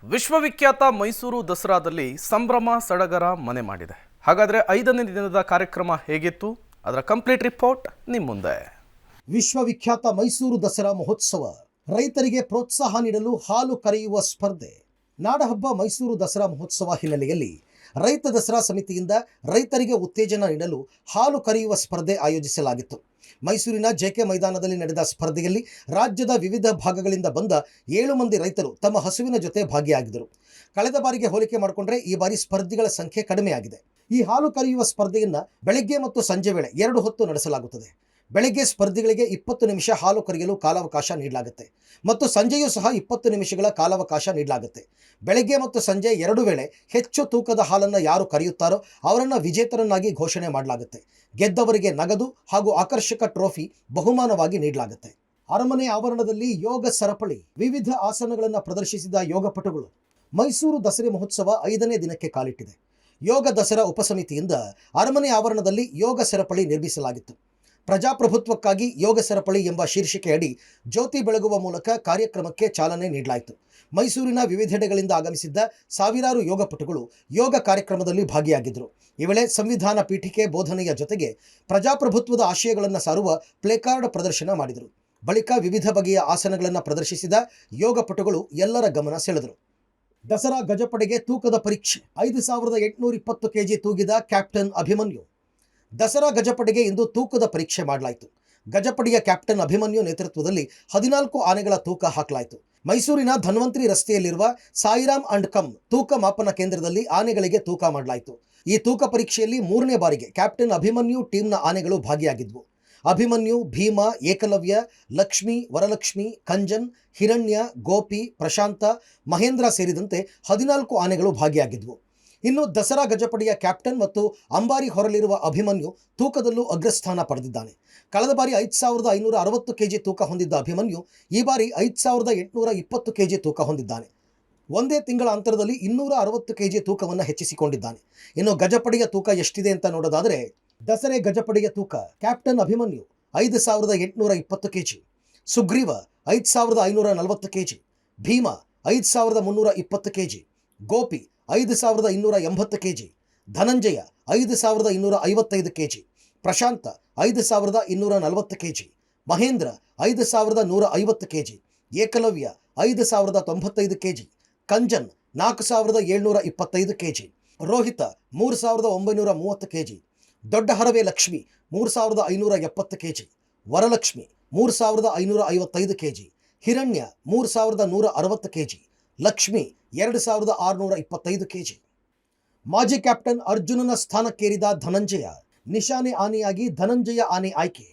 ವಿಶ್ವವಿಖ್ಯಾತ ಮೈಸೂರು ದಸರಾದಲ್ಲಿ ಸಂಭ್ರಮ ಸಡಗರ ಮನೆ ಮಾಡಿದೆ. ಹಾಗಾದರೆ 5ನೇ ದಿನದ ಕಾರ್ಯಕ್ರಮ ಹೇಗಿತ್ತು? ಅದರ ಕಂಪ್ಲೀಟ್ ರಿಪೋರ್ಟ್ ನಿಮ್ಮ ಮುಂದೆ. ವಿಶ್ವವಿಖ್ಯಾತ ಮೈಸೂರು ದಸರಾ ಮಹೋತ್ಸವ, ರೈತರಿಗೆ ಪ್ರೋತ್ಸಾಹ ನೀಡಲು ಹಾಲು ಕರೆಯುವ ಸ್ಪರ್ಧೆ. ನಾಡಹಬ್ಬ ಮೈಸೂರು ದಸರಾ ಮಹೋತ್ಸವ ಹಿನ್ನೆಲೆಯಲ್ಲಿ ರೈತ ದಸರಾ ಸಮಿತಿಯಿಂದ ರೈತರಿಗೆ ಉತ್ತೇಜನ ನೀಡಲು ಹಾಲು ಕರೆಯುವ ಸ್ಪರ್ಧೆ ಆಯೋಜಿಸಲಾಗಿತ್ತು. ಮೈಸೂರಿನ ಜೆಕೆ ಮೈದಾನದಲ್ಲಿ ನಡೆದ ಸ್ಪರ್ಧೆಯಲ್ಲಿ ರಾಜ್ಯದ ವಿವಿಧ ಭಾಗಗಳಿಂದ ಬಂದ 7 ಮಂದಿ ರೈತರು ತಮ್ಮ ಹಸುವಿನ ಜೊತೆ ಭಾಗಿಯಾಗಿದ್ದರು. ಕಳೆದ ಬಾರಿಗೆ ಹೋಲಿಕೆ ಮಾಡಿಕೊಂಡ್ರೆ ಈ ಬಾರಿ ಸ್ಪರ್ಧಿಗಳ ಸಂಖ್ಯೆ ಕಡಿಮೆಯಾಗಿದೆ. ಈ ಹಾಲು ಕರೆಯುವ ಸ್ಪರ್ಧೆಯನ್ನು ಬೆಳಗ್ಗೆ ಮತ್ತು ಸಂಜೆ ವೇಳೆ 2 ಹೊತ್ತು ನಡೆಸಲಾಗುತ್ತದೆ. ಬೆಳಗ್ಗೆ ಸ್ಪರ್ಧಿಗಳಿಗೆ 20 ನಿಮಿಷ ಹಾಲು ಕರೆಯಲು ಕಾಲಾವಕಾಶ ನೀಡಲಾಗುತ್ತೆ ಮತ್ತು ಸಂಜೆಯೂ ಸಹ 20 ನಿಮಿಷಗಳ ಕಾಲಾವಕಾಶ ನೀಡಲಾಗುತ್ತೆ. ಬೆಳಗ್ಗೆ ಮತ್ತು ಸಂಜೆ 2 ವೇಳೆ ಹೆಚ್ಚು ತೂಕದ ಹಾಲನ್ನು ಯಾರು ಕರೆಯುತ್ತಾರೋ ಅವರನ್ನು ವಿಜೇತರನ್ನಾಗಿ ಘೋಷಣೆ ಮಾಡಲಾಗುತ್ತೆ. ಗೆದ್ದವರಿಗೆ ನಗದು ಹಾಗೂ ಆಕರ್ಷಕ ಟ್ರೋಫಿ ಬಹುಮಾನವಾಗಿ ನೀಡಲಾಗುತ್ತೆ. ಅರಮನೆ ಆವರಣದಲ್ಲಿ ಯೋಗ ಸರಪಳಿ, ವಿವಿಧ ಆಸನಗಳನ್ನು ಪ್ರದರ್ಶಿಸಿದ ಯೋಗಪಟುಗಳು. ಮೈಸೂರು ದಸರಾ ಮಹೋತ್ಸವ 5ನೇ ದಿನಕ್ಕೆ ಕಾಲಿಟ್ಟಿದೆ. ಯೋಗ ದಸರಾ ಉಪಸಮಿತಿಯಿಂದ ಅರಮನೆ ಆವರಣದಲ್ಲಿ ಯೋಗ ಸರಪಳಿ ನಿರ್ಮಿಸಲಾಗಿತ್ತು. ಪ್ರಜಾಪ್ರಭುತ್ವಕ್ಕಾಗಿ ಯೋಗ ಸರಪಳಿ ಎಂಬ ಶೀರ್ಷಿಕೆ ಅಡಿ ಜ್ಯೋತಿ ಬೆಳಗುವ ಮೂಲಕ ಕಾರ್ಯಕ್ರಮಕ್ಕೆ ಚಾಲನೆ ನೀಡಲಾಯಿತು. ಮೈಸೂರಿನ ವಿವಿಧೆಡೆಗಳಿಂದ ಆಗಮಿಸಿದ್ದ ಸಾವಿರಾರು ಯೋಗಪಟುಗಳು ಯೋಗ ಕಾರ್ಯಕ್ರಮದಲ್ಲಿ ಭಾಗಿಯಾಗಿದ್ದರು. ಈ ವೇಳೆ ಸಂವಿಧಾನ ಪೀಠಿಕೆ ಬೋಧನೆಯ ಜೊತೆಗೆ ಪ್ರಜಾಪ್ರಭುತ್ವದ ಆಶಯಗಳನ್ನು ಸಾರುವ ಪ್ಲೇಕಾರ್ಡ್ ಪ್ರದರ್ಶನ ಮಾಡಿದರು. ಬಳಿಕ ವಿವಿಧ ಬಗೆಯ ಆಸನಗಳನ್ನು ಪ್ರದರ್ಶಿಸಿದ ಯೋಗಪಟುಗಳು ಎಲ್ಲರ ಗಮನ ಸೆಳೆದರು. ದಸರಾ ಗಜಪಡೆಗೆ ತೂಕದ ಪರೀಕ್ಷೆ. 5820 kg ತೂಗಿದ ಕ್ಯಾಪ್ಟನ್ ಅಭಿಮನ್ಯು. ದಸರಾ ಗಜಪಡೆಗೆ ಇಂದು ತೂಕದ ಪರೀಕ್ಷೆ ಮಾಡಲಾಯಿತು. ಗಜಪಡೆಯ ಕ್ಯಾಪ್ಟನ್ ಅಭಿಮನ್ಯು ನೇತೃತ್ವದಲ್ಲಿ 14 ಆನೆಗಳ ತೂಕ ಹಾಕಲಾಯಿತು. ಮೈಸೂರಿನ ಧನ್ವಂತರಿ ರಸ್ತೆಯಲ್ಲಿರುವ ಸಾಯಿರಾಮ್ ಅಂಡ್ ಕಮ್ ತೂಕ ಮಾಪನ ಕೇಂದ್ರದಲ್ಲಿ ಆನೆಗಳಿಗೆ ತೂಕ ಮಾಡಲಾಯಿತು. ಈ ತೂಕ ಪರೀಕ್ಷೆಯಲ್ಲಿ 3ನೇ ಬಾರಿಗೆ ಕ್ಯಾಪ್ಟನ್ ಅಭಿಮನ್ಯು ಟೀಮ್ನ ಆನೆಗಳು ಭಾಗಿಯಾಗಿದ್ವು. ಅಭಿಮನ್ಯು, ಭೀಮ, ಏಕಲವ್ಯ, ಲಕ್ಷ್ಮಿ, ವರಲಕ್ಷ್ಮಿ, ಕಂಜನ್, ಹಿರಣ್ಯ, ಗೋಪಿ, ಪ್ರಶಾಂತ, ಮಹೇಂದ್ರ ಸೇರಿದಂತೆ 14 ಆನೆಗಳು ಭಾಗಿಯಾಗಿದ್ವು. ಇನ್ನು ದಸರಾ ಗಜಪಡೆಯ ಕ್ಯಾಪ್ಟನ್ ಮತ್ತು ಅಂಬಾರಿ ಹೊರಲಿರುವ ಅಭಿಮನ್ಯು ತೂಕದಲ್ಲೂ ಅಗ್ರಸ್ಥಾನ ಪಡೆದಿದ್ದಾನೆ. ಕಳೆದ ಬಾರಿ 5560 kg ತೂಕ ಹೊಂದಿದ್ದ ಅಭಿಮನ್ಯು ಈ ಬಾರಿ 5820 kg ತೂಕ ಹೊಂದಿದ್ದಾನೆ. ಒಂದೇ ತಿಂಗಳ ಅಂತರದಲ್ಲಿ 260 kg ತೂಕವನ್ನು ಹೆಚ್ಚಿಸಿಕೊಂಡಿದ್ದಾನೆ. ಇನ್ನು ಗಜಪಡೆಯ ತೂಕ ಎಷ್ಟಿದೆ ಅಂತ ನೋಡೋದಾದರೆ, ದಸರೆ ಗಜಪಡೆಯ ತೂಕ: captain Abhimanyu 5820 kg, Sugreeva 5540 kg, Bheema 5320 kg, Gopi 5280 kg, Dhananjaya 5255 kg, Prashanth 5240 kg, Mahendra 5150 kg, Ekalavya 5095 kg, Kanjan 4725 kg, Rohith 3930 kg, Dodda Harave Lakshmi 3570 kg, Varalakshmi 3555 kg, Hiranya 3160 kg, Lakshmi 2625 kg. ಮಾಜಿ ಕ್ಯಾಪ್ಟನ್ ಅರ್ಜುನನ ಸ್ಥಾನಕ್ಕೇರಿದ ಧನಂಜಯ. ನಿಶಾನೆ ಆನೆಯಾಗಿ ಧನಂಜಯ ಆನೆ ಆಯ್ಕೆ.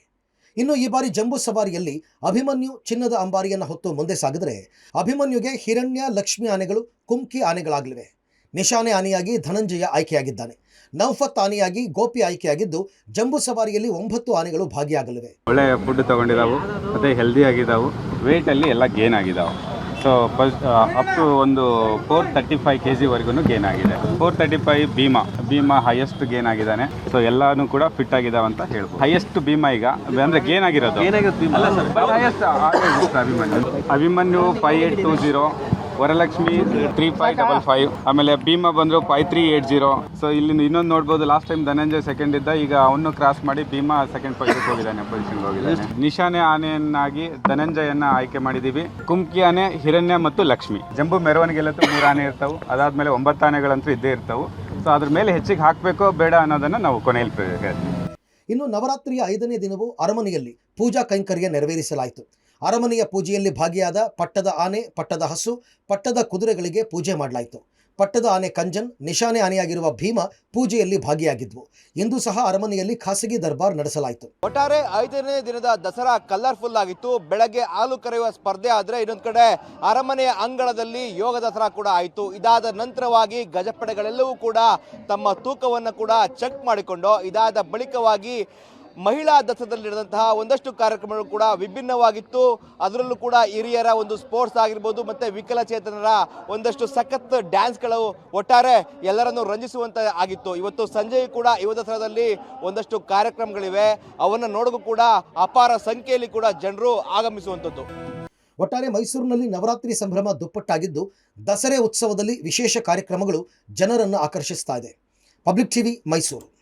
ಇನ್ನು ಈ ಬಾರಿ ಜಂಬೂ ಸವಾರಿಯಲ್ಲಿ ಅಭಿಮನ್ಯು ಚಿನ್ನದ ಅಂಬಾರಿಯನ್ನು ಹೊತ್ತು ಮುಂದೆ ಸಾಗಿದರೆ, ಅಭಿಮನ್ಯುಗೆ ಹಿರಣ್ಯ, ಲಕ್ಷ್ಮಿ ಆನೆಗಳು ಕುಮ್ಕಿ ಆನೆಗಳಾಗಲಿವೆ. ನಿಶಾನೆ ಆನೆಯಾಗಿ ಧನಂಜಯ ಆಯ್ಕೆಯಾಗಿದ್ದಾನೆ. ನೌಫತ್ ಆನೆಯಾಗಿ ಗೋಪಿ ಆಯ್ಕೆಯಾಗಿದ್ದು, ಜಂಬೂ ಸವಾರಿಯಲ್ಲಿ 9 ಆನೆಗಳು ಭಾಗಿಯಾಗಲಿವೆ. ಒಳ್ಳೆ ಫುಡ್ ತಗೊಂಡಿದ್ದಾವು, ಮತ್ತೆ ಹೆಲ್ದಿ ಆಗಿದ್ದಾವು, ವೇಟ್ ಅಲ್ಲಿ ಎಲ್ಲ ಗೇನ್ ಆಗಿದ್ದಾವೆ. ಸೊ ಫಸ್ಟ್ ಅಪ್ ಟು ಒಂದು 435 kg ವರೆಗೂ ಗೇನ್ ಆಗಿದೆ. 435 ಭೀಮ ಹೈಯೆಸ್ಟ್ ಗೇನ್ ಆಗಿದ್ದಾನೆ. ಸೊ ಎಲ್ಲಾನು ಕೂಡ ಫಿಟ್ ಆಗಿದಾವೆ ಅಂತ ಹೇಳ್ಬೋದು. ಹೈಯೆಸ್ಟ್ ಭೀಮ ಈಗ ಅಂದ್ರೆ ಗೇನ್ ಆಗಿರೋದು ಅಭಿಮನ್ಯು 5820, ವರಲಕ್ಷ್ಮಿ 3555, ಆಮೇಲೆ ಭೀಮ ಬಂದ್ರು 5380. ಸೊ ಇಲ್ಲಿ ಇನ್ನೊಂದು ನೋಡ್ಬೋದು, ಲಾಸ್ಟ್ ಟೈಮ್ ಧನಂಜಯ ಸೆಕೆಂಡ್ ಇದ್ದ, ಈಗ ಅವನು ಕ್ರಾಸ್ ಮಾಡಿ ಭೀಮ ಸೆಕೆಂಡ್ ಪೊಸಿಷನ್ಗೆ ಹೋಗಿದ್ದಾನೆ. ನಿಶಾನೆ ಆನೆಯನ್ನಾಗಿ ಧನಂಜಯನ್ನ ಆಯ್ಕೆ ಮಾಡಿದೀವಿ. ಕುಮ್ಕಿ ಆನೆ, ಹಿರಣ್ಯ ಮತ್ತು ಲಕ್ಷ್ಮಿ. ಜಂಬೂ ಮೆರವಣಿಗೆಲ್ಲಂತೂ 3 ಆನೆ ಇರ್ತಾವೆ. ಅದಾದ್ಮೇಲೆ 9 ಆನೆಗಳಂತೂ ಇದ್ದೇ ಇರ್ತಾವೆ. ಸೊ ಅದ್ರ ಮೇಲೆ ಹೆಚ್ಚಿಗೆ ಹಾಕಬೇಕೋ ಬೇಡ ಅನ್ನೋದನ್ನ ನಾವು ಕೊನೆಯಲ್ಲಿ ಹೇಳ್ತೀವಿ. ಇನ್ನು ನವರಾತ್ರಿಯ 5ನೇ ದಿನವೂ ಅರಮನೆಯಲ್ಲಿ ಪೂಜಾ ಕೈಂಕರ್ಯ ನೆರವೇರಿಸಲಾಯಿತು. ಅರಮನೆಯ ಪೂಜೆಯಲ್ಲಿ ಭಾಗಿಯಾದ ಪಟ್ಟದ ಆನೆ, ಪಟ್ಟದ ಹಸು, ಪಟ್ಟದ ಕುದುರೆಗಳಿಗೆ ಪೂಜೆ ಮಾಡಲಾಯಿತು. ಪಟ್ಟದ ಆನೆ ಕಂಜನ್, ನಿಶಾನೆ ಆನೆಯಾಗಿರುವ ಭೀಮ ಪೂಜೆಯಲ್ಲಿ ಭಾಗಿಯಾಗಿದ್ವು. ಇಂದು ಸಹ ಅರಮನೆಯಲ್ಲಿ ಖಾಸಗಿ ದರ್ಬಾರ್ ನಡೆಸಲಾಯಿತು. ಒಟ್ಟಾರೆ 5ನೇ ದಿನದ ದಸರಾ ಕಲರ್ಫುಲ್ ಆಗಿತ್ತು. ಬೆಳಗ್ಗೆ ಹಾಲು ಕರೆಯುವ ಸ್ಪರ್ಧೆ ಆದರೆ, ಇನ್ನೊಂದು ಕಡೆ ಅರಮನೆಯ ಅಂಗಳದಲ್ಲಿ ಯೋಗ ದಸರಾ ಕೂಡ ಆಯಿತು. ಇದಾದ ನಂತರವಾಗಿ ಗಜಪಡೆಗಳೆಲ್ಲವೂ ಕೂಡ ತಮ್ಮ ತೂಕವನ್ನು ಕೂಡ ಚೆಕ್ ಮಾಡಿಕೊಂಡು, ಇದಾದ ಬಳಿಕವಾಗಿ ಮಹಿಳಾ ದಸರಾದಲ್ಲಿ ನಡೆದಂತಹ ಒಂದಷ್ಟು ಕಾರ್ಯಕ್ರಮಗಳು ಕೂಡ ವಿಭಿನ್ನವಾಗಿತ್ತು. ಅದರಲ್ಲೂ ಕೂಡ ಹಿರಿಯರ ಒಂದು ಸ್ಪೋರ್ಟ್ಸ್ ಆಗಿರ್ಬೋದು, ಮತ್ತು ವಿಕಲಚೇತನರ ಒಂದಷ್ಟು ಸಖತ್ ಡ್ಯಾನ್ಸ್ಗಳು ಒಟ್ಟಾರೆ ಎಲ್ಲರನ್ನು ರಂಜಿಸುವಂತ ಆಗಿತ್ತು. ಇವತ್ತು ಸಂಜೆಯೂ ಕೂಡ ಯುವ ದಸರಾದಲ್ಲಿ ಒಂದಷ್ಟು ಕಾರ್ಯಕ್ರಮಗಳಿವೆ. ಅವನ್ನು ನೋಡೋಕ್ಕೂ ಕೂಡ ಅಪಾರ ಸಂಖ್ಯೆಯಲ್ಲಿ ಕೂಡ ಜನರು ಆಗಮಿಸುವಂಥದ್ದು. ಒಟ್ಟಾರೆ ಮೈಸೂರಿನಲ್ಲಿ ನವರಾತ್ರಿ ಸಂಭ್ರಮ ದುಪ್ಪಟ್ಟಾಗಿದ್ದು, ದಸರೆ ಉತ್ಸವದಲ್ಲಿ ವಿಶೇಷ ಕಾರ್ಯಕ್ರಮಗಳು ಜನರನ್ನು ಆಕರ್ಷಿಸ್ತಾ ಇದೆ. Public TV, Mysuru.